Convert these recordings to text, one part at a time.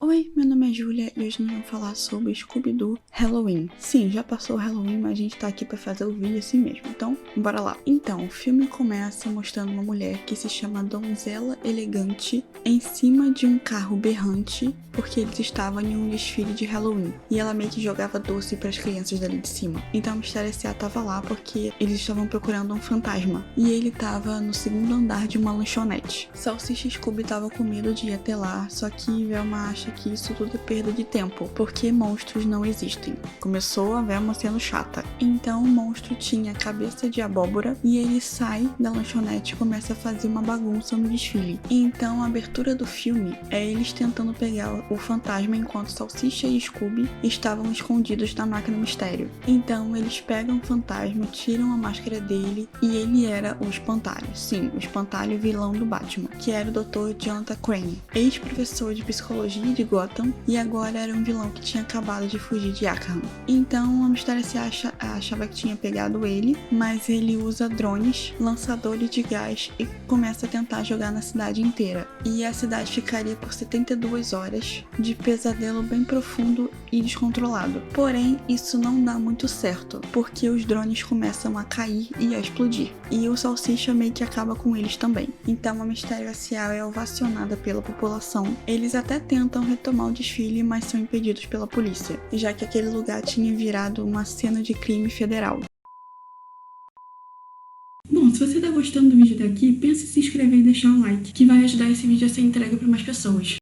Oi, meu nome é Julia e hoje nós vamos falar sobre Scooby-Doo Halloween. Sim, já passou o Halloween, mas a gente tá aqui pra fazer o vídeo assim mesmo, então bora lá. Então, o filme começa mostrando uma mulher que se chama Donzela Elegante em cima de um carro berrante, porque eles estavam em um desfile de Halloween. E ela meio que jogava doce pras crianças dali de cima. Então a Mistério S.A. tava lá porque eles estavam procurando um fantasma. E ele tava no segundo andar de uma lanchonete. Salsicha e Scooby tava com medo de ir até lá, só que Velma acha que isso tudo é perda de tempo, porque monstros não existem. Começou a Velma sendo chata. Então o monstro tinha cabeça de abóbora e ele sai da lanchonete e começa a fazer uma bagunça no desfile. Então a abertura do filme é eles tentando pegar o fantasma enquanto Salsicha e Scooby estavam escondidos na máquina mistério. Então eles pegam o fantasma, tiram a máscara dele e ele era o Espantalho. Sim, o Espantalho vilão do Batman, que era o Dr. Jonathan Crane, ex-professor de psicologia de Gotham e agora era um vilão que tinha acabado de fugir de Arkham. Então a Mistério achava que tinha pegado ele, mas ele usa drones, lançadores de gás e começa a tentar jogar na cidade inteira. E a cidade ficaria por 72 horas de pesadelo bem profundo e descontrolado. Porém, isso não dá muito certo, porque os drones começam a cair e a explodir. E o Salsicha meio que acaba com eles também. Então a Mistério S.A. é ovacionada pela população. Eles até tentam retomar o desfile, mas são impedidos pela polícia, já que aquele lugar tinha virado uma cena de crime federal. Bom, se você tá gostando do vídeo até aqui, pensa em se inscrever e deixar um like, que vai ajudar esse vídeo a ser entregue para mais pessoas.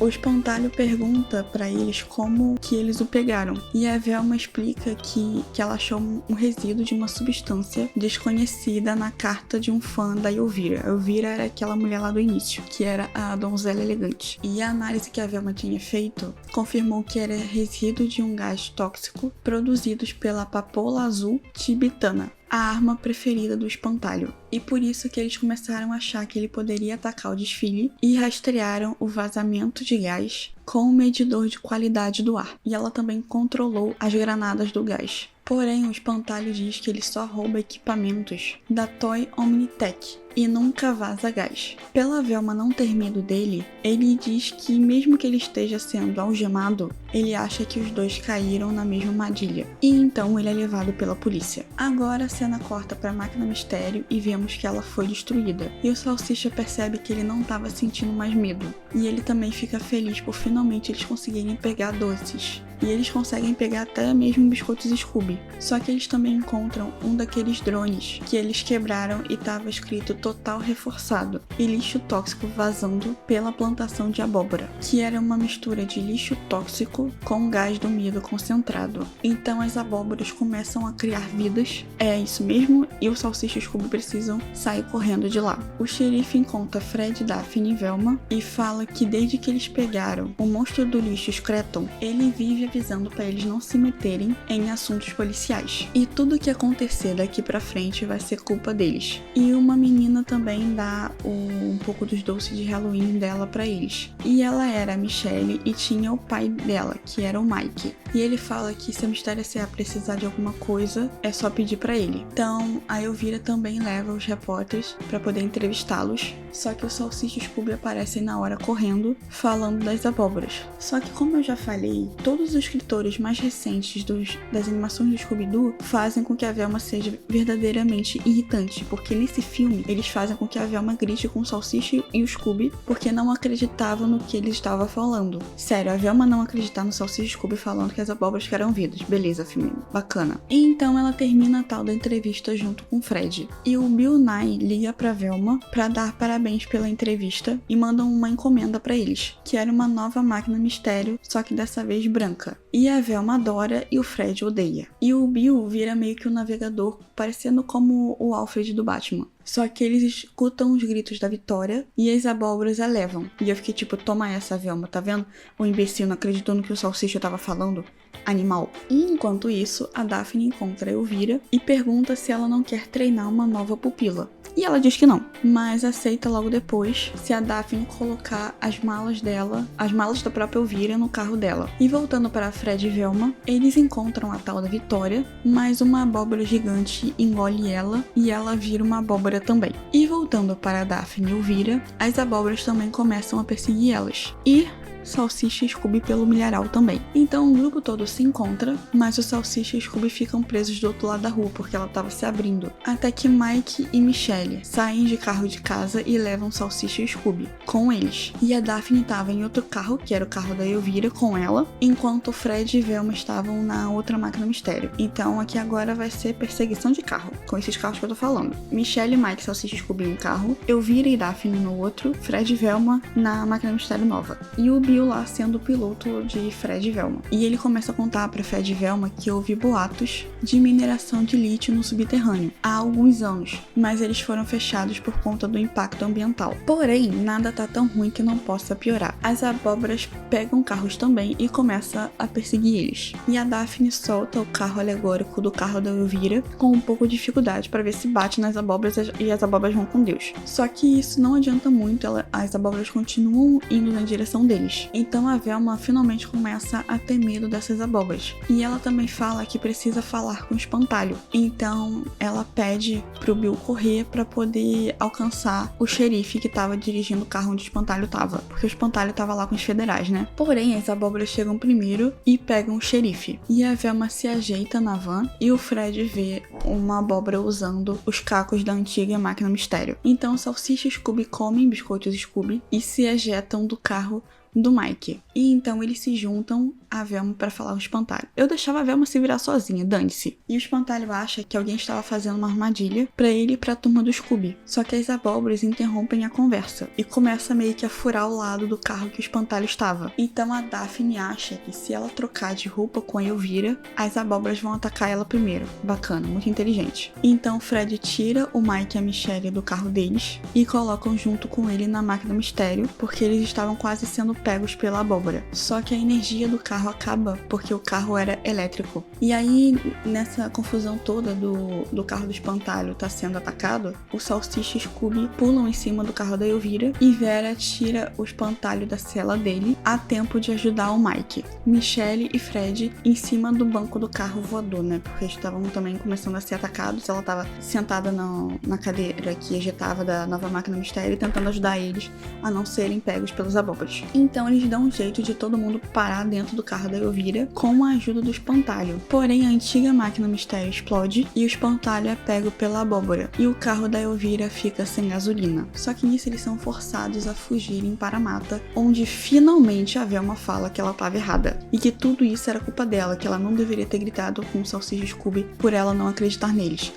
O Espantalho pergunta pra eles como que eles o pegaram. E a Velma explica que ela achou um resíduo de uma substância desconhecida na carta de um fã da Elvira. A Elvira era aquela mulher lá do início, que era a Donzela Elegante. E a análise que a Velma tinha feito confirmou que era resíduo de um gás tóxico produzido pela papoula azul tibetana, a arma preferida do Espantalho. E por isso que eles começaram a achar que ele poderia atacar o desfile e rastrearam o vazamento de gás com o medidor de qualidade do ar. E ela também controlou as granadas do gás. Porém, o Espantalho diz que ele só rouba equipamentos da Toy Omnitech e nunca vaza gás. Pela Velma não ter medo dele, ele diz que mesmo que ele esteja sendo algemado, ele acha que os dois caíram na mesma armadilha. E então ele é levado pela polícia. Agora a cena corta para a máquina mistério e vemos que ela foi destruída. E o Salsicha percebe que ele não estava sentindo mais medo. E ele também fica feliz por finalmente eles conseguirem pegar doces. E eles conseguem pegar até mesmo biscoitos Scooby. Só que eles também encontram um daqueles drones que eles quebraram e estava escrito total reforçado e lixo tóxico vazando pela plantação de abóbora, que era uma mistura de lixo tóxico com gás do medo concentrado. Então as abóboras começam a criar vidas, é isso mesmo, e o Salsicha e o Scooby precisam sair correndo de lá. O xerife encontra Fred, Daphne e Velma e fala que desde que eles pegaram o monstro do lixo Screton, ele vive avisando para eles não se meterem em assuntos policiais. E tudo que acontecer daqui pra frente vai ser culpa deles. E uma menina também dá um pouco dos doces de Halloween dela pra eles. E ela era a Michelle e tinha o pai dela, que era o Mike. E ele fala que se a Mistério S.A. precisar de alguma coisa, é só pedir pra ele. Então a Elvira também leva os repórteres pra poder entrevistá-los. Só que o Salsicha e o Scooby aparecem na hora correndo, falando das abóboras. Só que como eu já falei, todos os escritores mais recentes das animações do Scooby-Doo fazem com que a Velma seja verdadeiramente irritante, porque nesse filme eles fazem com que a Velma grite com o Salsicha e o Scooby porque não acreditavam no que eles estavam falando. Sério, a Velma não acreditar no Salsicha e o Scooby falando que as abóboras eram vidas. Beleza, filme bacana. E então ela termina a tal da entrevista junto com o Fred. E o Bill Nye liga pra Velma pra dar parabéns pela entrevista e mandam uma encomenda pra eles, que era uma nova máquina mistério, só que dessa vez branca. E a Velma adora e o Fred odeia. E o Bill vira meio que um navegador, parecendo como o Alfred do Batman. Só que eles escutam os gritos da vitória e as abóboras elevam. E eu fiquei tipo, toma essa, Velma, tá vendo? O imbecil não acreditou no que o Salsicha tava falando. Animal. E enquanto isso, a Daphne encontra a Elvira e pergunta se ela não quer treinar uma nova pupila. E ela diz que não, mas aceita logo depois se a Daphne colocar as malas dela, as malas da própria Elvira, no carro dela. E voltando para Fred e Velma, eles encontram a tal da Vitória, mas uma abóbora gigante engole ela e ela vira uma abóbora também. E voltando para Daphne e Elvira, as abóboras também começam a perseguir elas. E Salsicha e Scooby pelo milharal também. Então o grupo todo se encontra, mas o Salsicha e Scooby ficam presos do outro lado da rua porque ela estava se abrindo. Até que Mike e Michelle saem de carro de casa e levam Salsicha e Scooby com eles. E a Daphne estava em outro carro, que era o carro da Elvira, com ela, enquanto Fred e Velma estavam na outra máquina mistério. Então aqui agora vai ser perseguição de carro, com esses carros que eu tô falando. Michelle, Mike, Salsicha e Scooby em um carro, Elvira e Daphne no outro, Fred e Velma na máquina mistério nova. E o Bill lá sendo o piloto de Fred e Velma. E ele começa a contar para Fred e Velma que houve boatos de mineração de lítio no subterrâneo há alguns anos, mas eles foram fechados por conta do impacto ambiental. Porém, nada tá tão ruim que não possa piorar. As abóboras pegam carros também e começa a perseguir eles. E a Daphne solta o carro alegórico do carro da Elvira com um pouco de dificuldade para ver se bate nas abóboras e as abóboras vão com Deus. Só que isso não adianta muito, as abóboras continuam indo na direção deles. Então a Velma finalmente começa a ter medo dessas abóboras. E ela também fala que precisa falar com o espantalho. Então ela pede pro Bill correr para poder alcançar o xerife que estava dirigindo o carro onde o espantalho estava. Porque o espantalho estava lá com os federais, né? Porém, as abóboras chegam primeiro e pegam o xerife. E a Velma se ajeita na van e o Fred vê uma abóbora usando os cacos da antiga máquina mistério. Então Salsicha e Scooby comem biscoitos Scooby e se ejetam do carro do Mike. E então eles se juntam a Velma para falar o espantalho. Eu deixava a Velma se virar sozinha, dane-se. E o espantalho acha que alguém estava fazendo uma armadilha para ele e para a turma do Scooby. Só que as abóboras interrompem a conversa e começa meio que a furar o lado do carro que o espantalho estava. Então a Daphne acha que se ela trocar de roupa com a Elvira, as abóboras vão atacar ela primeiro. Bacana, muito inteligente. Então Fred tira o Mike e a Michelle do carro deles e colocam junto com ele na máquina mistério, porque eles estavam quase sendo pegos pela abóbora. Só que a energia do carro acaba porque o carro era elétrico. E aí, nessa confusão toda do carro do espantalho tá sendo atacado, o Salsicha e Scooby pulam em cima do carro da Elvira e Vera tira o espantalho da cela dele a tempo de ajudar o Mike. Michelle e Fred em cima do banco do carro voador, né? Porque eles estavam também começando a ser atacados. Ela tava sentada na cadeira que ejetava da nova máquina mistério, tentando ajudar eles a não serem pegos pelos abóboras. Então eles dão um jeito de todo mundo parar dentro do carro da Elvira com a ajuda do espantalho. Porém, a antiga máquina mistério explode e o espantalho é pego pela abóbora e o carro da Elvira fica sem gasolina. Só que nisso eles são forçados a fugirem para a mata, onde finalmente a Velma fala que ela estava errada e que tudo isso era culpa dela, que ela não deveria ter gritado com o Salsicha e Scooby por ela não acreditar neles.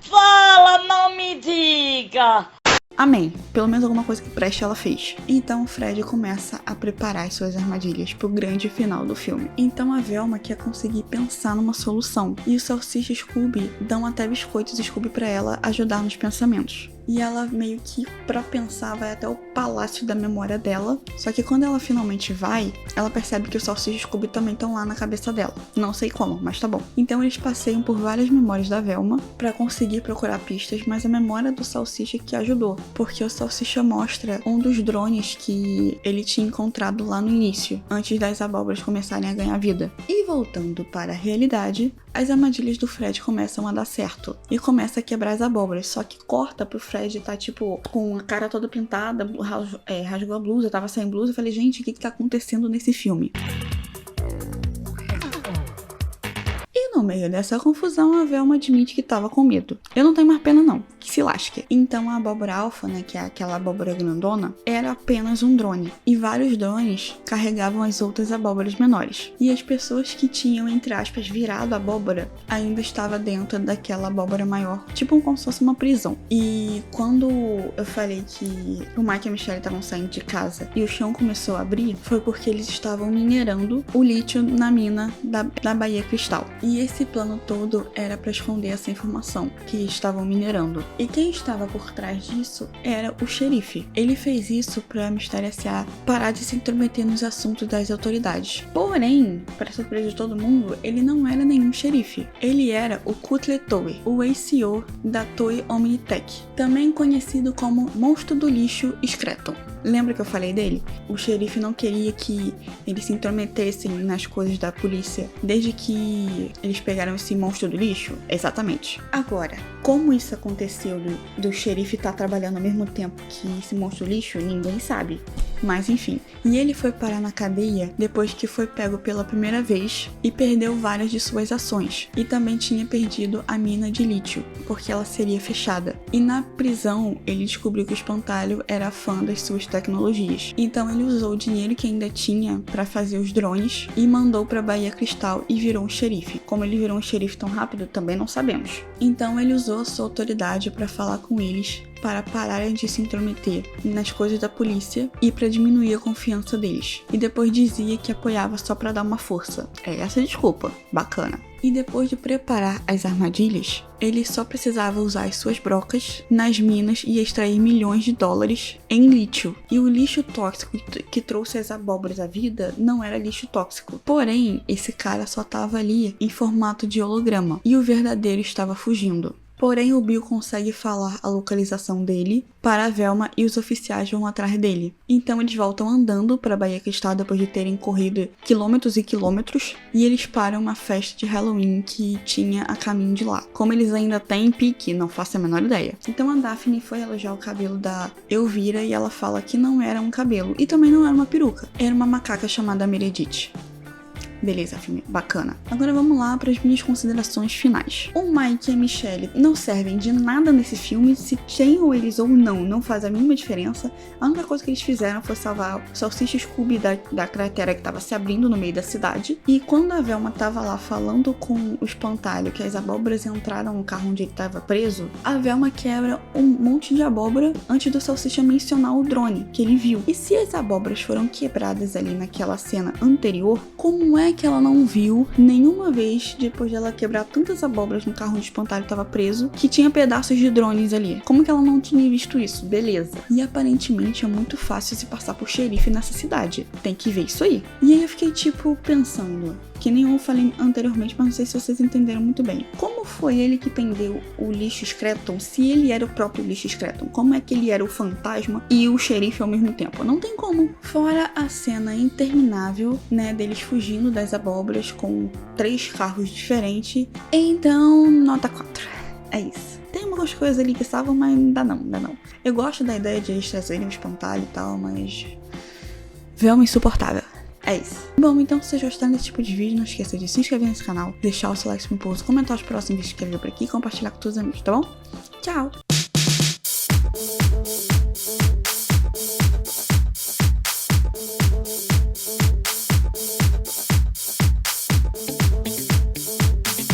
Fala, não me diga! Amém. Pelo menos alguma coisa que preste ela fez. Então Fred começa a preparar as suas armadilhas pro grande final do filme. Então a Velma quer conseguir pensar numa solução. E o Salsicha e Scooby dão até biscoitos Scooby pra ela ajudar nos pensamentos. E ela meio que, pra pensar, vai até o palácio da memória dela. Só que quando ela finalmente vai, ela percebe que o Salsicha e o Scooby também estão lá na cabeça dela. Não sei como, mas tá bom. Então eles passeiam por várias memórias da Velma pra conseguir procurar pistas, mas a memória do Salsicha que ajudou. Porque o Salsicha mostra um dos drones que ele tinha encontrado lá no início, antes das abóboras começarem a ganhar vida. E voltando para a realidade, as armadilhas do Fred começam a dar certo. E começa a quebrar as abóboras, só que corta pro Fred tá tipo com a cara toda pintada, rasgou a blusa, tava sem blusa. Eu falei, gente, o que tá acontecendo nesse filme? E no meio dessa confusão, a Velma admite que tava com medo. Eu não tenho mais pena não, que se lasque. Então a abóbora alfa, né, que é aquela abóbora grandona, era apenas um drone. E vários drones carregavam as outras abóboras menores. E as pessoas que tinham, entre aspas, virado a abóbora, ainda estava dentro daquela abóbora maior, tipo como se fosse uma prisão. E quando eu falei que o Mike e a Michelle estavam saindo de casa e o chão começou a abrir, foi porque eles estavam minerando o lítio na mina da Baía Cristal. E esse plano todo era para esconder essa informação que estavam minerando. E quem estava por trás disso era o xerife. Ele fez isso para Mysteria S.A. parar de se intrometer nos assuntos das autoridades. Porém, para surpresa de todo mundo, ele não era nenhum xerife. Ele era o Cutler Toei, o ex-CEO da Toei Omnitech, também conhecido como Monstro do Lixo Scraton. Lembra que eu falei dele? O xerife não queria que eles se intrometessem nas coisas da polícia desde que eles pegaram esse monstro do lixo? Exatamente. Agora, como isso aconteceu do xerife estar trabalhando ao mesmo tempo que esse monstro do lixo, ninguém sabe. Mas enfim, e ele foi parar na cadeia depois que foi pego pela primeira vez e perdeu várias de suas ações. E também tinha perdido a mina de lítio, porque ela seria fechada. E na prisão, ele descobriu que o espantalho era fã das suas tecnologias. Então ele usou o dinheiro que ainda tinha para fazer os drones e mandou para Bahia Cristal e virou um xerife. Como ele virou um xerife tão rápido, também não sabemos. Então ele usou a sua autoridade para falar com eles para pararem de se intrometer nas coisas da polícia e para diminuir a confiança deles. E depois dizia que apoiava só para dar uma força. É essa a desculpa. Bacana. E depois de preparar as armadilhas, ele só precisava usar as suas brocas nas minas e extrair milhões de dólares em lítio. E o lixo tóxico que trouxe as abóboras à vida não era lixo tóxico. Porém, esse cara só estava ali em formato de holograma e o verdadeiro estava fugindo. Porém, o Bill consegue falar a localização dele para a Velma e os oficiais vão atrás dele. Então eles voltam andando para Bahia Cristal depois de terem corrido quilômetros e quilômetros e eles param uma festa de Halloween que tinha a caminho de lá. Como eles ainda têm pique, não faço a menor ideia. Então a Daphne foi elogiar o cabelo da Elvira e ela fala que não era um cabelo e também não era uma peruca, era uma macaca chamada Meredith. Beleza, filme bacana. Agora vamos lá para as minhas considerações finais. O Mike e a Michelle não servem de nada nesse filme, se tem eles ou não faz a mínima diferença. A única coisa que eles fizeram foi salvar o Salsicha Scooby da cratera que estava se abrindo no meio da cidade. E quando a Velma estava lá falando com o espantalho que as abóboras entraram no carro onde ele estava preso, a Velma quebra um monte de abóbora antes do Salsicha mencionar o drone que ele viu. E se as abóboras foram quebradas ali naquela cena anterior, como é que ela não viu nenhuma vez, depois dela quebrar tantas abóboras no carro onde o espantalho estava preso, que tinha pedaços de drones ali? Como que ela não tinha visto isso? Beleza. E aparentemente é muito fácil se passar por xerife nessa cidade. Tem que ver isso aí. E aí eu fiquei pensando, que nem eu falei anteriormente, mas não sei se vocês entenderam muito bem. Como foi ele que prendeu o lixo Scraton, se ele era o próprio lixo Scraton? Como é que ele era o fantasma e o xerife ao mesmo tempo? Não tem como. Fora a cena interminável, né, deles fugindo das abóboras com 3 carros diferentes. Então, nota 4. É isso. Tem algumas coisas ali que salvam, mas ainda não. Eu gosto da ideia de eles trazerem o espantalho e tal, mas... Velma insuportável. É isso. Bom, então se vocês gostaram desse tipo de vídeo, não esqueça de se inscrever nesse canal, deixar o seu like, comentar os próximos vídeos que eu ver por aqui e compartilhar com todos os amigos, tá bom? Tchau!